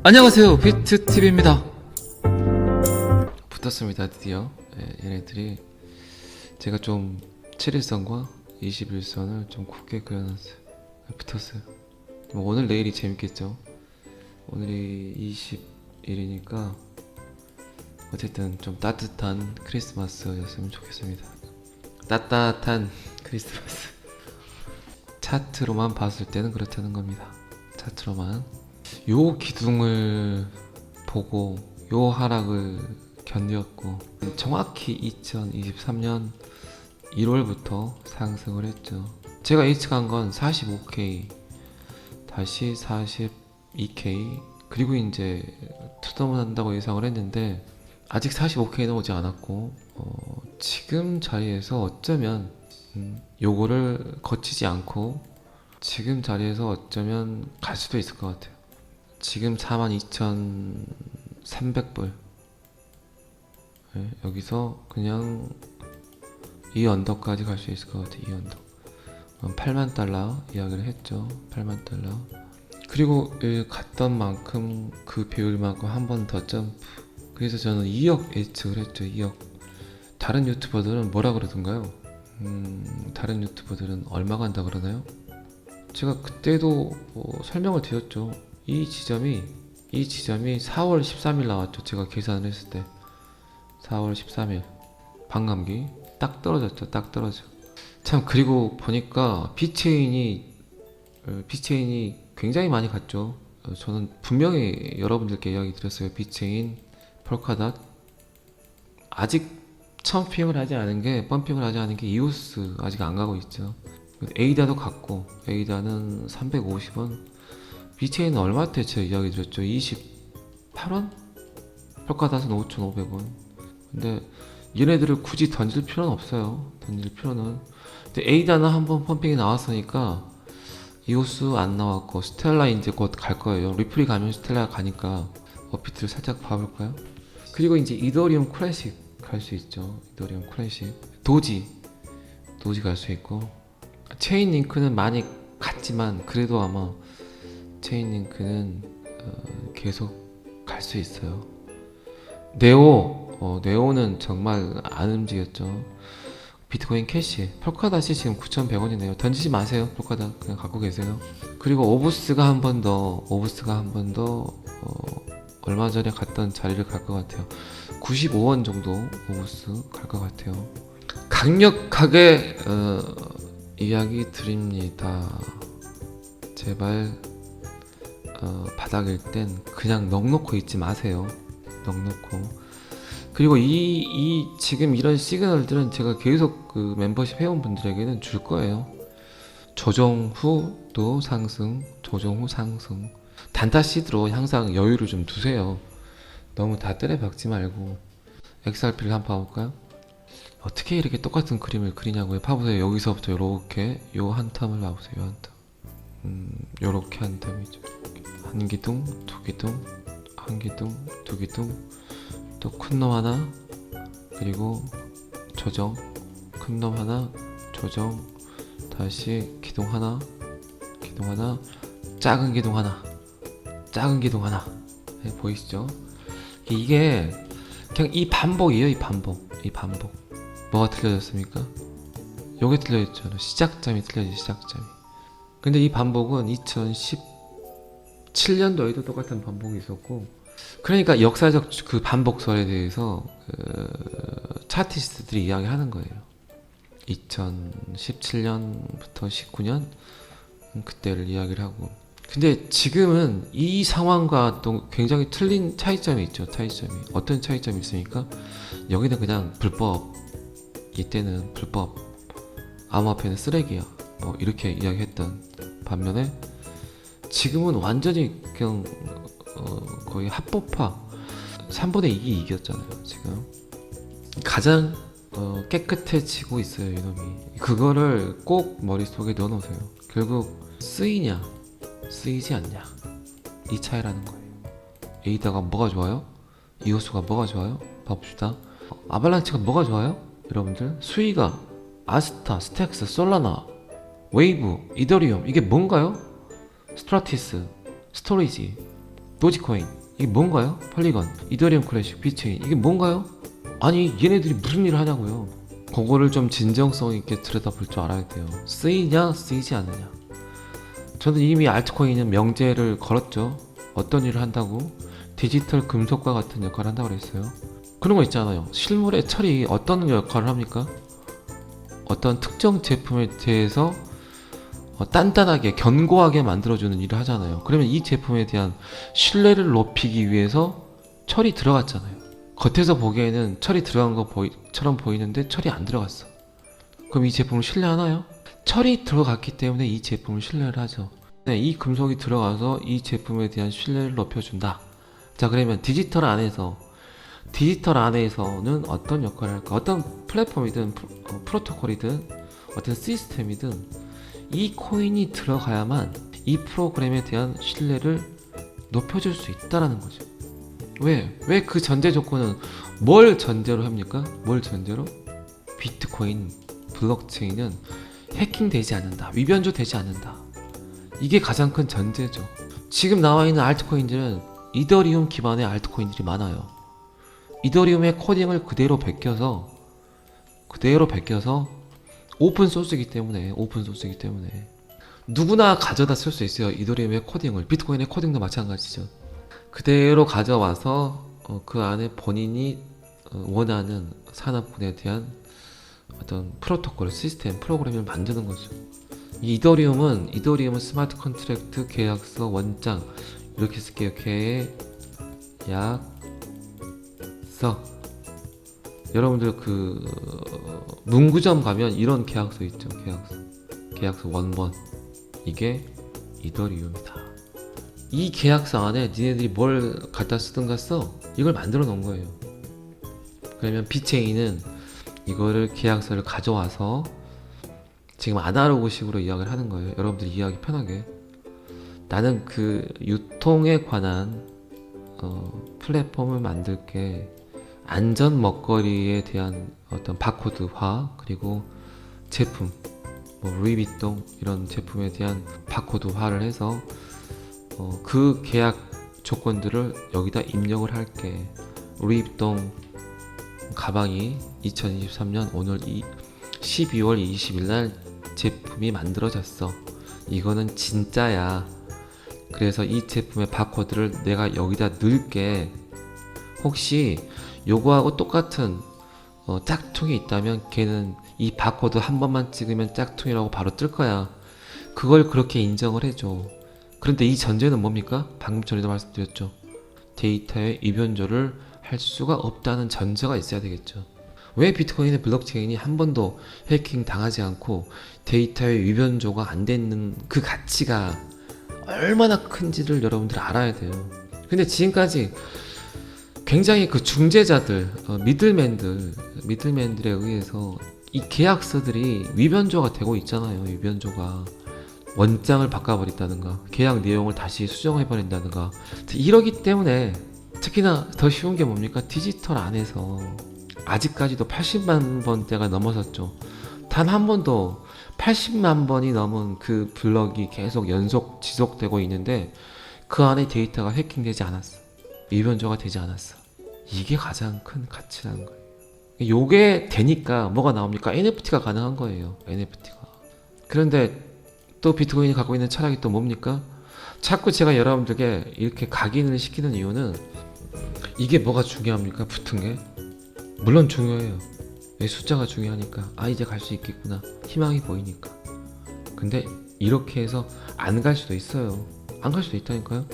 안녕하세요, 비트TV입니다. 붙었습니다. 드디어 얘네들이 제가 좀 7일선과 21선을 좀 곱게 그려놨어요. 붙었어요. 오늘 내일이 재밌겠죠. 오늘이 20일이니까 어쨌든 좀 따뜻한 크리스마스였으면 좋겠습니다. 따뜻한 크리스마스. 차트로만 봤을 때는 그렇다는 겁니다. 차트로만. 요 기둥을 보고 요 하락을 견뎠고, 정확히 2023년 1월부터 상승을 했죠. 제가 예측한 건 45K 다시 42K 그리고 이제 투덤을 한다고 예상을 했는데 아직 45K 넘어지 않았고, 지금 자리에서 어쩌면 요거를 거치지 않고 지금 자리에서 어쩌면 갈 수도 있을 것 같아요. 지금 42,300불. 네, 여기서 그냥 이 언덕까지 갈 수 있을 것 같아요. 이 언덕 8만 달러 이야기를 했죠. 8만 달러. 그리고 갔던 만큼 그 비율만큼 한 번 더 점프. 그래서 저는 2억 예측을 했죠. 2억. 다른 유튜버들은 뭐라 그러던가요? 다른 유튜버들은 얼마 간다 그러나요? 제가 그때도 설명을 드렸죠. 이 지점이 4월 13일 나왔죠. 제가 계산을 했을 때 4월 13일 반감기 딱 떨어졌죠. 딱 떨어져. 참, 그리고 보니까 비체인이 굉장히 많이 갔죠. 저는 분명히 여러분들께 이야기 드렸어요. 비체인, 폴카닷 아직 펌핑을 하지 않은 게 이오스 아직 안 가고 있죠. 에이다도 갔고, 에이다는 350원. 비체인은 얼마대 제가 이야기 드렸죠? 28원? 폴카닷은 5,500원. 근데 얘네들을 굳이 던질 필요는 없어요. 던질 필요는. 근데 에이다는 한번 펌핑이 나왔으니까 이오스 안 나왔고, 스텔라 이제 곧 갈 거예요. 리플이 가면 스텔라 가니까 비트를 살짝 봐볼까요? 그리고 이제 이더리움 클래식 갈 수 있죠. 이더리움 클래식. 도지 갈 수 있고, 체인 링크는 많이 갔지만 그래도 아마 체인 링크는 계속 갈 수 있어요. 네오는 정말 안 움직였죠. 비트코인 캐시, 폴카닷이 지금 9,100원이네요. 던지지 마세요. 폴카닷 그냥 갖고 계세요. 그리고 오브스가 한 번 더 얼마 전에 갔던 자리를 갈 것 같아요. 95원 정도 오브스 갈 것 같아요. 강력하게 이야기 드립니다. 제발 바닥일 땐 그냥 넋놓고 있지 마세요. 넋놓고. 그리고 지금 이런 시그널들은 제가 계속 그 멤버십 회원분들에게는 줄 거예요. 조정 후도 상승, 조정 후 상승. 단타 시드로 항상 여유를 좀 두세요. 너무 다 때려 박지 말고. XRP를 한번 봐볼까요? 어떻게 이렇게 똑같은 그림을 그리냐고요. 봐보세요. 여기서부터 요렇게 요 한 텀을 봐보세요. 요 한 텀. 요렇게 한 텀이죠. 한 기둥, 두 기둥, 한 기둥, 두 기둥, 또 큰 놈 하나, 그리고 조정, 큰 놈 하나, 조정, 다시 기둥 하나, 작은 기둥 하나, 네, 보이시죠? 이게 그냥 이 반복이에요. 이 반복. 뭐가 틀려졌습니까? 요게 틀려졌죠. 시작점이 틀려졌죠. 시작점이. 근데 이 반복은 2017년도에도 똑같은 반복이 있었고, 그러니까 역사적 그 반복설에 대해서 차티스트들이 이야기하는 거예요. 2017년부터 19년 그때를 이야기를 하고. 근데 지금은 이 상황과 또 굉장히 틀린 차이점이 있죠. 어떤 차이점이 있습니까? 여기는 그냥 불법, 이때는 불법, 암호화폐는 쓰레기야, 뭐 이렇게 이야기했던 반면에 지금은 완전히 그냥 거의 합법화. 3분의 2이 이겼잖아요. 지금 가장 깨끗해지고 있어요. 이놈이. 그거를 꼭 머릿속에 넣어놓으세요. 결국 쓰이냐 쓰이지 않냐, 이 차이라는 거예요. 에이다가 뭐가 좋아요? 이오스가 뭐가 좋아요? 봐봅시다. 아발란치가 뭐가 좋아요? 여러분들, 수위가 아스타, 스택스, 솔라나, 웨이브, 이더리움, 이게 뭔가요? 스트라티스, 스토리지, 도지코인 이게 뭔가요? 폴리건, 이더리움 클래식, 비트체인 이게 뭔가요? 아니 얘네들이 무슨 일을 하냐고요. 그거를 좀 진정성 있게 들여다볼 줄 알아야 돼요. 쓰이냐 쓰이지 않느냐. 저는 이미 알트코인은 명제를 걸었죠. 어떤 일을 한다고? 디지털 금속과 같은 역할을 한다고 그랬어요. 그런 거 있잖아요. 실물의 철이 어떤 역할을 합니까? 어떤 특정 제품에 대해서 단단하게 견고하게 만들어주는 일을 하잖아요. 그러면 이 제품에 대한 신뢰를 높이기 위해서 철이 들어갔잖아요. 겉에서 보기에는 철이 들어간 것처럼 보이는데 철이 안 들어갔어. 그럼 이 제품을 신뢰하나요? 철이 들어갔기 때문에 이 제품을 신뢰를 하죠. 네, 이 금속이 들어가서 이 제품에 대한 신뢰를 높여준다. 자, 그러면 디지털 안에서는 어떤 역할을 할까? 어떤 플랫폼이든 프로토콜이든 어떤 시스템이든 이 코인이 들어가야만 이 프로그램에 대한 신뢰를 높여줄 수 있다라는 거죠. 왜 그 전제 조건은 뭘 전제로 합니까? 뭘 전제로? 비트코인, 블록체인은 해킹되지 않는다, 위변조되지 않는다. 이게 가장 큰 전제죠. 지금 나와 있는 알트코인들은 이더리움 기반의 알트코인들이 많아요. 이더리움의 코딩을 그대로 베껴서 오픈 소스이기 때문에 누구나 가져다 쓸 수 있어요. 이더리움의 코딩을. 비트코인의 코딩도 마찬가지죠. 그대로 가져와서 그 안에 본인이 원하는 산업군에 대한 어떤 프로토콜, 시스템, 프로그램을 만드는 거죠. 이더리움은 스마트 컨트랙트, 계약서, 원장 이렇게 쓸게요. 계약서. 여러분들 문구점 가면 이런 계약서 있죠. 계약서 원본. 이게 이더리움이다. 이 계약서 안에 니네들이 뭘 갖다 쓰든가 써. 이걸 만들어 놓은 거예요. 그러면 비체인은 이거를 계약서를 가져와서 지금 아날로그식으로 이야기를 하는 거예요. 여러분들이 이해하기 편하게. 나는 그 유통에 관한 플랫폼을 만들게. 안전 먹거리에 대한 어떤 바코드화, 그리고 제품, 루이비통 이런 제품에 대한 바코드화를 해서 그 계약 조건들을 여기다 입력을 할게. 루이비통 가방이 2023년 오늘 12월 20일 날 제품이 만들어졌어. 이거는 진짜야. 그래서 이 제품의 바코드를 내가 여기다 넣을게. 혹시 요거하고 똑같은 짝퉁이 있다면 걔는 이 바코드 한 번만 찍으면 짝퉁이라고 바로 뜰 거야. 그걸 그렇게 인정을 해줘. 그런데 이 전제는 뭡니까? 방금 전에도 말씀드렸죠. 데이터의 위변조를 할 수가 없다는 전제가 있어야 되겠죠. 왜 비트코인의 블록체인이 한 번도 해킹 당하지 않고 데이터의 위변조가 안 되는 그 가치가 얼마나 큰지를 여러분들 알아야 돼요. 근데 지금까지 굉장히 그 중재자들, 미들맨들에 의해서 이 계약서들이 위변조가 되고 있잖아요. 위변조가. 원장을 바꿔버린다든가 계약 내용을 다시 수정해버린다든가. 이러기 때문에 특히나 더 쉬운 게 뭡니까? 디지털 안에서 아직까지도 80만 번대가 넘어섰죠. 단 한 번도 80만 번이 넘은 그 블럭이 계속 지속되고 있는데 그 안에 데이터가 해킹되지 않았어. 위변조가 되지 않았어. 이게 가장 큰 가치라는 거예요. 요게 되니까 뭐가 나옵니까? NFT가 가능한 거예요. NFT가. 그런데 또 비트코인이 갖고 있는 철학이 또 뭡니까? 자꾸 제가 여러분들에게 이렇게 각인을 시키는 이유는 이게 뭐가 중요합니까? 붙은 게? 물론 중요해요. 숫자가 중요하니까 이제 갈 수 있겠구나. 희망이 보이니까. 근데 이렇게 해서 안 갈 수도 있어요. 안 갈 수도 있다니까요.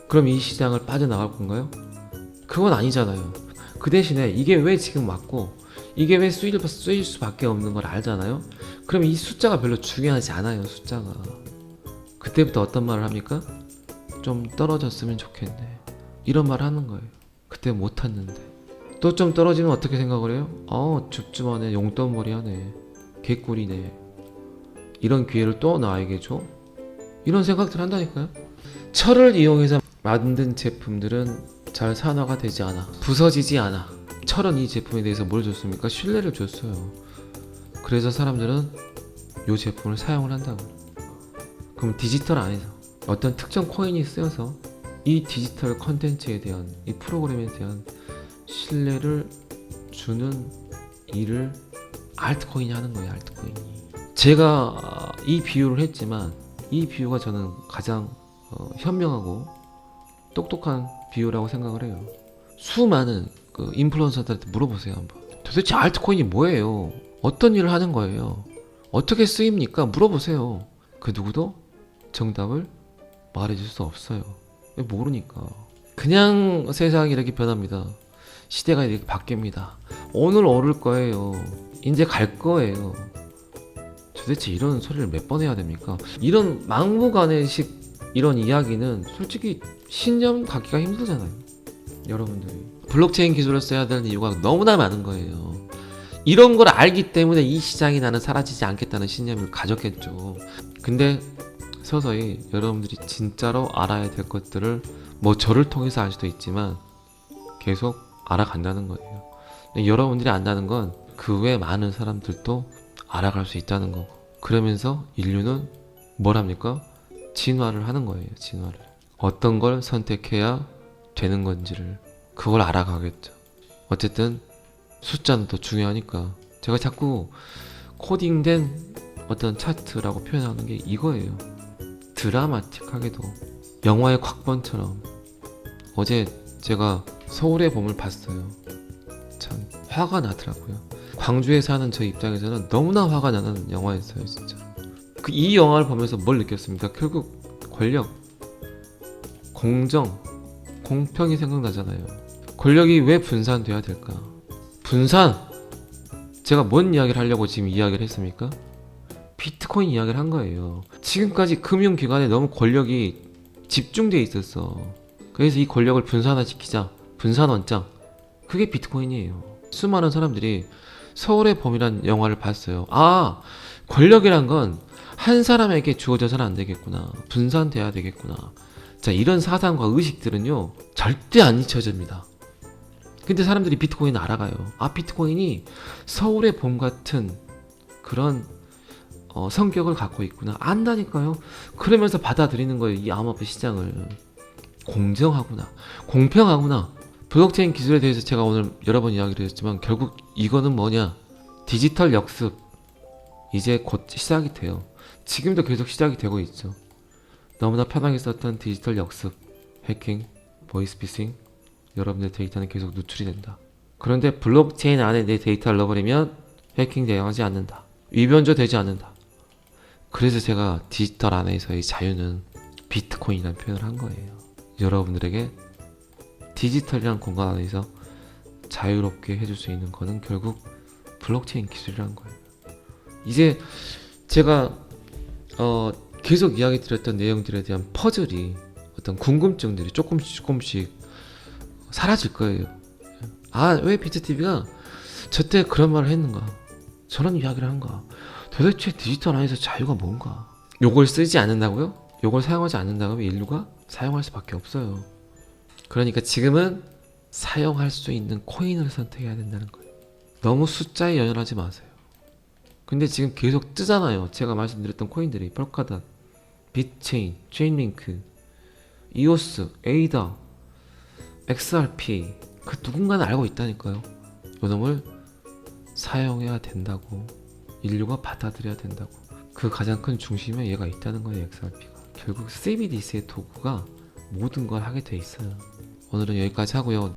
그럼 이 시장을 빠져나갈 건가요? 그건 아니잖아요. 그 대신에 이게 왜 지금 왔고 이게 왜 쓰일 수밖에 없는 걸 알잖아요. 그럼 이 숫자가 별로 중요하지 않아요. 숫자가. 그때부터 어떤 말을 합니까? 좀 떨어졌으면 좋겠네. 이런 말을 하는 거예요. 그때 못 탔는데. 또 좀 떨어지면 어떻게 생각을 해요? 줍줍하네. 용돈벌이 하네. 개꿀이네. 이런 기회를 또 나에게 줘? 이런 생각들 한다니까요. 철을 이용해서 만든 제품들은 잘 산화가 되지 않아. 부서지지 않아. 철은 이 제품에 대해서 뭘 줬습니까? 신뢰를 줬어요. 그래서 사람들은 이 제품을 사용을 한다고. 그럼 디지털 안에서 어떤 특정 코인이 쓰여서 이 디지털 컨텐츠에 대한, 이 프로그램에 대한 신뢰를 주는 일을 알트코인이 하는 거예요. 알트코인이. 제가 이 비유를 했지만 이 비유가 저는 가장 현명하고 똑똑한 비유라고 생각을 해요. 수많은 그 인플루언서들한테 물어보세요. 한번. 도대체 알트코인이 뭐예요? 어떤 일을 하는 거예요? 어떻게 쓰입니까? 물어보세요. 그 누구도 정답을 말해줄 수 없어요. 왜? 모르니까. 그냥 세상이 이렇게 변합니다. 시대가 이렇게 바뀝니다. 오늘 오를 거예요. 이제 갈 거예요. 도대체 이런 소리를 몇 번 해야 됩니까? 이런 막무가내식 이런 이야기는 솔직히 신념 갖기가 힘들잖아요. 여러분들이 블록체인 기술을 써야 되는 이유가 너무나 많은 거예요. 이런 걸 알기 때문에 이 시장이 나는 사라지지 않겠다는 신념을 가졌겠죠. 근데 서서히 여러분들이 진짜로 알아야 될 것들을 뭐 저를 통해서 알 수도 있지만 계속 알아간다는 거예요. 근데 여러분들이 안다는 건 그 외 많은 사람들도 알아갈 수 있다는 거고, 그러면서 인류는 뭘 합니까? 진화를 하는 거예요. 진화를. 어떤 걸 선택해야 되는 건지를, 그걸 알아가겠죠. 어쨌든 숫자는 더 중요하니까 제가 자꾸 코딩된 어떤 차트라고 표현하는 게 이거예요. 드라마틱하게도 영화의 곽번처럼. 어제 제가 서울의 봄을 봤어요. 참 화가 나더라고요. 광주에 사는 저 입장에서는 너무나 화가 나는 영화였어요. 진짜. 이 영화를 보면서 뭘 느꼈습니까? 결국 권력, 공정, 공평이 생각나잖아요. 권력이 왜 분산돼야 될까? 분산! 제가 뭔 이야기를 하려고 지금 이야기를 했습니까? 비트코인 이야기를 한 거예요. 지금까지 금융기관에 너무 권력이 집중돼 있었어. 그래서 이 권력을 분산화시키자. 분산 원장. 그게 비트코인이에요. 수많은 사람들이 서울의 봄이란 영화를 봤어요. 아, 권력이란 건 한 사람에게 주어져서는 안 되겠구나. 분산돼야 되겠구나. 자, 이런 사상과 의식들은요, 절대 안 잊혀집니다. 근데 사람들이 비트코인을 알아가요. 아, 비트코인이 서울의 봄 같은 그런 성격을 갖고 있구나. 안다니까요. 그러면서 받아들이는 거예요. 이 암호화폐 시장을. 공정하구나. 공평하구나. 블록체인 기술에 대해서 제가 오늘 여러 번 이야기를 했지만 결국 이거는 뭐냐. 디지털 역습. 이제 곧 시작이 돼요. 지금도 계속 시작이 되고 있죠. 너무나 편하게 썼던 디지털 역습, 해킹, 보이스피싱, 여러분의 데이터는 계속 누출이 된다. 그런데 블록체인 안에 내 데이터를 넣어버리면 해킹 대응하지 않는다. 위변조 되지 않는다. 그래서 제가 디지털 안에서의 자유는 비트코인이라는 표현을 한 거예요. 여러분들에게 디지털이라는 공간 안에서 자유롭게 해줄 수 있는 거는 결국 블록체인 기술이라는 거예요. 이제 제가 계속 이야기 드렸던 내용들에 대한 퍼즐이, 어떤 궁금증들이 조금씩 사라질 거예요. 아, 왜 비트TV가 저때 그런 말을 했는가? 저런 이야기를 한가? 도대체 디지털 안에서 자유가 뭔가? 요걸 쓰지 않는다고요? 요걸 사용하지 않는다고 하면 인류가 사용할 수밖에 없어요. 그러니까 지금은 사용할 수 있는 코인을 선택해야 된다는 거예요. 너무 숫자에 연연하지 마세요. 근데 지금 계속 뜨잖아요. 제가 말씀드렸던 코인들이 펄카닷, 빗체인, 체인링크, 이오스, 에이다, XRP, 그 누군가는 알고 있다니까요. 요놈을 사용해야 된다고, 인류가 받아들여야 된다고. 그 가장 큰 중심에 얘가 있다는 거예요. XRP가. 결국 CBDC의 도구가 모든 걸 하게 돼 있어요. 오늘은 여기까지 하고요.